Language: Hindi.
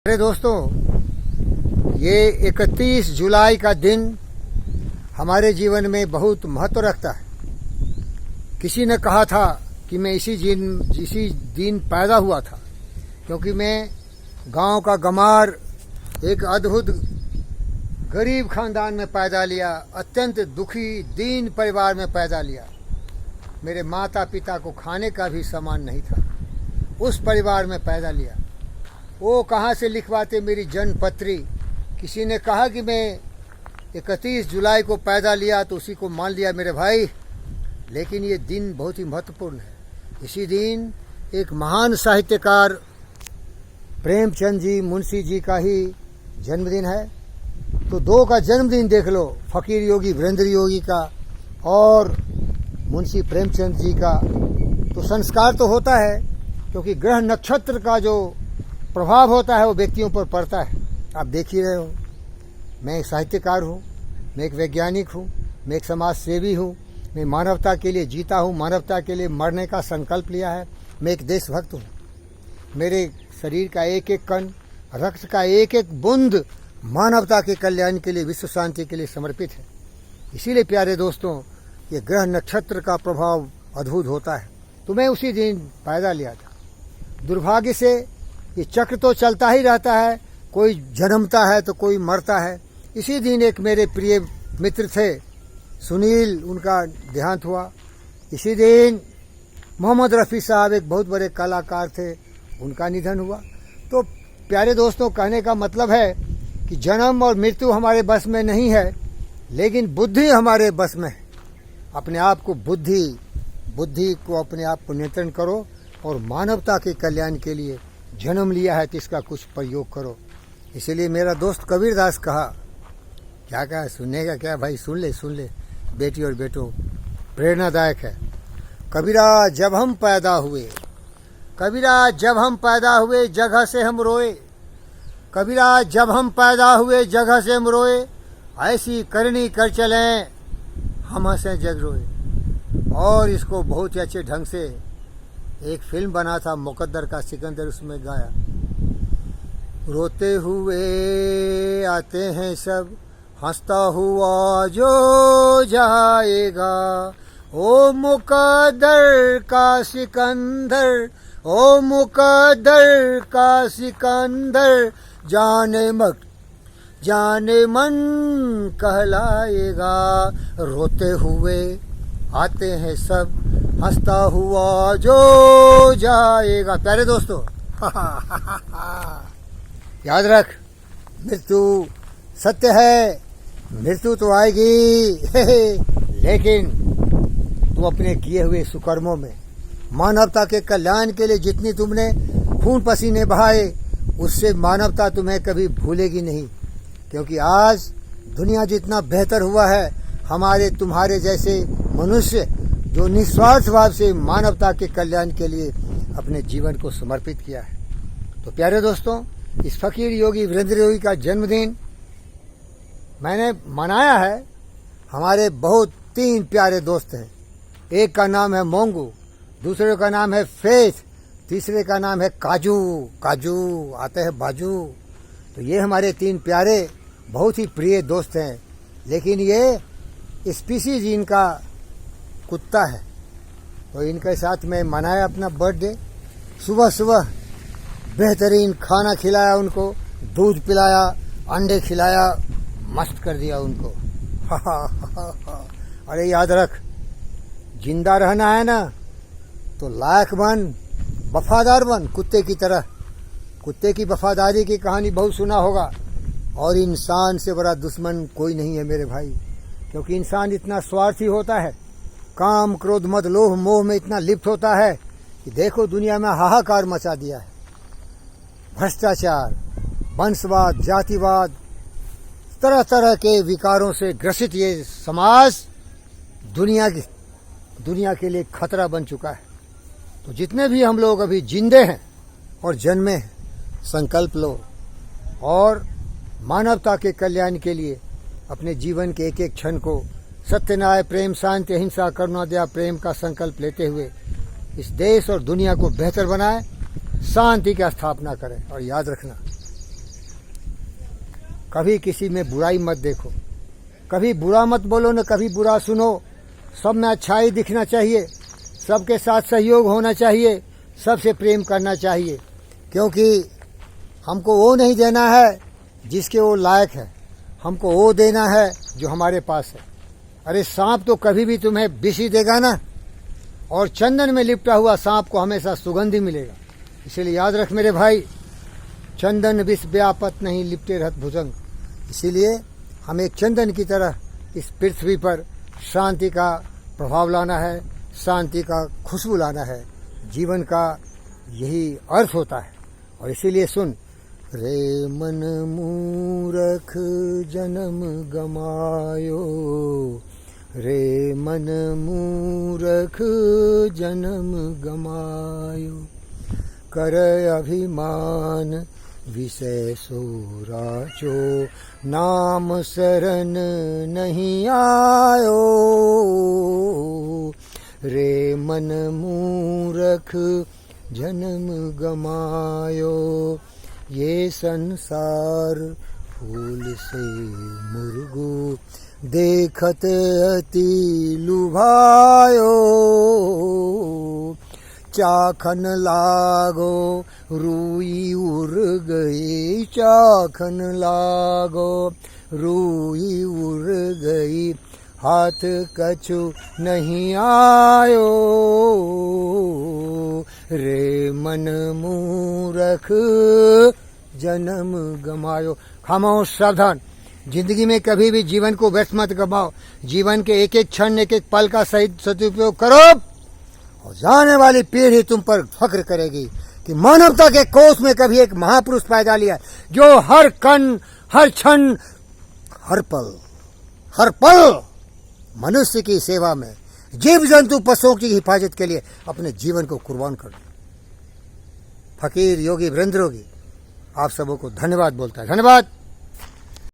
अरे दोस्तों, ये 31 जुलाई का दिन हमारे जीवन में बहुत महत्व रखता है। किसी ने कहा था कि मैं इसी दिन पैदा हुआ था, क्योंकि मैं गांव का गमार एक अद्भुत गरीब खानदान में पैदा लिया, अत्यंत दुखी दीन परिवार में पैदा लिया। मेरे माता पिता को खाने का भी सामान नहीं था, उस परिवार में पैदा लिया। वो कहाँ से लिखवाते मेरी जन्म पत्री। किसी ने कहा कि मैं 31 जुलाई को पैदा लिया तो उसी को मान लिया मेरे भाई, लेकिन ये दिन बहुत ही महत्वपूर्ण है। इसी दिन एक महान साहित्यकार प्रेमचंद जी मुंशी जी का ही जन्मदिन है। तो दो का जन्मदिन देख लो, फकीर योगी वीरेंद्र योगी का और मुंशी प्रेमचंद जी का। तो संस्कार तो होता है, क्योंकि ग्रह नक्षत्र का जो प्रभाव होता है वो व्यक्तियों पर पड़ता है। आप देख ही रहे हो, मैं एक साहित्यकार हूँ, मैं एक वैज्ञानिक हूँ, मैं एक समाज सेवी हूँ, मैं मानवता के लिए जीता हूँ, मानवता के लिए मरने का संकल्प लिया है। मैं एक देशभक्त हूँ। मेरे शरीर का एक एक कण, रक्त का एक एक बूंद मानवता के कल्याण के लिए, विश्व शांति के लिए समर्पित है। इसीलिए प्यारे दोस्तों, ये ग्रह नक्षत्र का प्रभाव अद्भुत होता है। तो मैं उसी दिन पैदा लिया था। दुर्भाग्य से ये चक्र तो चलता ही रहता है, कोई जन्मता है तो कोई मरता है। इसी दिन एक मेरे प्रिय मित्र थे सुनील, उनका देहांत हुआ। इसी दिन मोहम्मद रफ़ी साहब एक बहुत बड़े कलाकार थे, उनका निधन हुआ। तो प्यारे दोस्तों, कहने का मतलब है कि जन्म और मृत्यु हमारे बस में नहीं है, लेकिन बुद्धि हमारे बस में है। अपने आप को बुद्धि को अपने आप को नियंत्रण करो और मानवता के कल्याण के लिए जन्म लिया है तो इसका कुछ प्रयोग करो। इसलिए मेरा दोस्त कबीरदास कहा, क्या कहा, सुनने का क्या भाई, सुन ले बेटी और बेटो, प्रेरणादायक है। कबीरा जब हम पैदा हुए, कबीरा जब हम पैदा हुए जगह से हम रोए, कबीरा जब हम पैदा हुए जगह से हम रोए, ऐसी करनी कर चलें हम हंसे जग रोए। और इसको बहुत ही अच्छे ढंग से एक फिल्म बना था मुकद्दर का सिकंदर, उसमें गाया, रोते हुए आते हैं सब, हंसता हुआ जो जाएगा, ओ मुकद्दर का सिकंदर, ओ मुकद्दर का सिकंदर, जाने मन कहलाएगा। रोते हुए आते हैं सब, हंसता हुआ जो जाएगा। प्यारे दोस्तों, याद रख, मृत्यु सत्य है, मृत्यु तो आएगी लेकिन तू अपने किए हुए सुकर्मों में, मानवता के कल्याण के लिए जितनी तुमने खून पसीने बहाए, उससे मानवता तुम्हें कभी भूलेगी नहीं। क्योंकि आज दुनिया जितना बेहतर हुआ है, हमारे तुम्हारे जैसे मनुष्य जो निस्वार्थ भाव से मानवता के कल्याण के लिए अपने जीवन को समर्पित किया है। तो प्यारे दोस्तों, इस फकीर योगी वीरेंद्र योगी का जन्मदिन मैंने मनाया है। हमारे बहुत 3 प्यारे दोस्त हैं। एक का नाम है मोंगू, दूसरे का नाम है फेथ, तीसरे का नाम है काजू आते हैं बाजू। तो ये हमारे 3 प्यारे बहुत ही प्रिय दोस्त हैं। लेकिन ये स्पीसीज इनका कुत्ता है, तो इनके साथ मैं मनाया अपना बर्थडे। सुबह सुबह बेहतरीन खाना खिलाया उनको, दूध पिलाया, अंडे खिलाया, मस्त कर दिया उनको। अरे याद रख, जिंदा रहना है ना तो लायक बन, वफादार बन, कुत्ते की तरह। कुत्ते की वफादारी की कहानी बहुत सुना होगा। और इंसान से बड़ा दुश्मन कोई नहीं है मेरे भाई, क्योंकि इंसान इतना स्वार्थी होता है, काम क्रोध मद लोभ मोह में इतना लिप्त होता है कि देखो दुनिया में हाहाकार मचा दिया है। भ्रष्टाचार, वंशवाद, जातिवाद, तरह तरह के विकारों से ग्रसित ये समाज दुनिया के लिए खतरा बन चुका है। तो जितने भी हम लोग अभी जिंदे हैं और जन्मे हैं, संकल्प लो और मानवता के कल्याण के लिए अपने जीवन के एक एक क्षण को सत्य, न्याय, प्रेम, शांति, अहिंसा, करुणा, दया, प्रेम का संकल्प लेते हुए इस देश और दुनिया को बेहतर बनाए, शांति की स्थापना करें। और याद रखना, कभी किसी में बुराई मत देखो, कभी बुरा मत बोलो, न कभी बुरा सुनो। सब में अच्छाई दिखना चाहिए, सबके साथ सहयोग होना चाहिए, सबसे प्रेम करना चाहिए, क्योंकि हमको वो नहीं देना है जिसके वो लायक है, हमको वो देना है जो हमारे पास है। अरे सांप तो कभी भी तुम्हें विष ही देगा ना, और चंदन में लिपटा हुआ सांप को हमेशा सुगंधी मिलेगा। इसीलिए याद रख मेरे भाई, चंदन विष व्यापत नहीं लिपटे रहत भुजंग। इसीलिए हमें एक चंदन की तरह इस पृथ्वी पर शांति का प्रभाव लाना है, शांति का खुशबू लाना है। जीवन का यही अर्थ होता है। और इसीलिए सुन, रे मन मूरख जन्म गमायो, रे मन मूरख जन्म गमायो, कर अभिमान विषय सोराचो, नाम शरण नहीं आयो, रे मन मूरख जन्म गमायो, ये संसार फूल से मुर्गो, देखत अति लुभायो, चाखन लागो रूई उड़ गई, चाखन लागो रूई उड़ गई, हाथ कछु नहीं आयो, रे मन मूरख जन्म गमायो। खामोश, सावधान। जिंदगी में कभी भी जीवन को व्यर्थ मत गमाओ। जीवन के एक एक क्षण, एक एक पल का सही सदुपयोग करो, और जाने वाली पीढ़ी तुम पर फक्र करेगी कि मानवता के कोष में कभी एक महापुरुष पैदा लिया, जो हर कण, हर क्षण, हर पल मनुष्य की सेवा में, जीव जंतु पशुओं की हिफाजत के लिए अपने जीवन को कुर्बान कर दिया। फकीर योगी वीरेंद्र योगी आप सबों को धन्यवाद बोलता है। धन्यवाद।